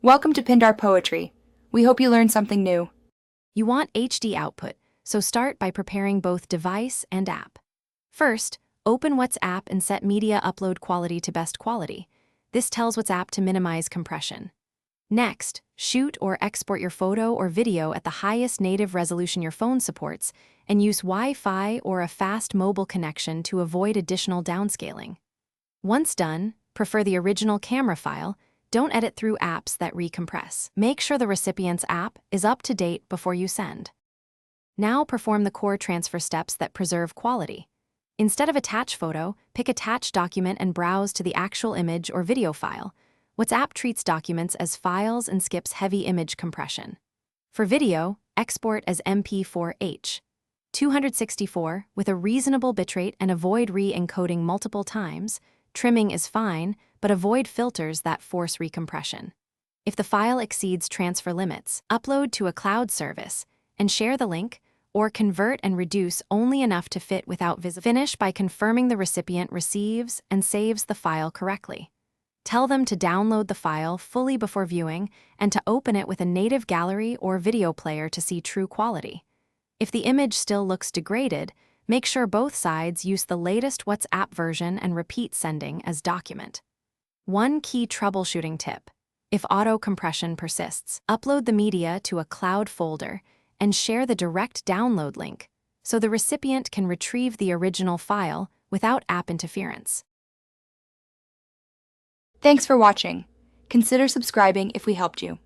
Welcome to Pindar Poetry. We hope you learned something new. You want HD output, so start by preparing both device and app. First, open WhatsApp and set media upload quality to best quality. This tells WhatsApp to minimize compression. Next, shoot or export your photo or video at the highest native resolution your phone supports and use Wi-Fi or a fast mobile connection to avoid additional downscaling. Once done, prefer the original camera file. Don't edit through apps that recompress. Make sure the recipient's app is up to date before you send. Now perform the core transfer steps that preserve quality. Instead of attach photo, pick attach document and browse to the actual image or video file. WhatsApp treats documents as files and skips heavy image compression. For video, export as MP4H. 264 with a reasonable bitrate and avoid re-encoding multiple times. Trimming is fine, but avoid filters that force recompression. If the file exceeds transfer limits, upload to a cloud service and share the link, or convert and reduce only enough to fit without visibility. Finish by confirming the recipient receives and saves the file correctly. Tell them to download the file fully before viewing and to open it with a native gallery or video player to see true quality. If the image still looks degraded, make sure both sides use the latest WhatsApp version and repeat sending as document. One key troubleshooting tip: if auto compression persists, upload the media to a cloud folder and share the direct download link so the recipient can retrieve the original file without app interference. Thanks for watching. Consider subscribing if we helped you.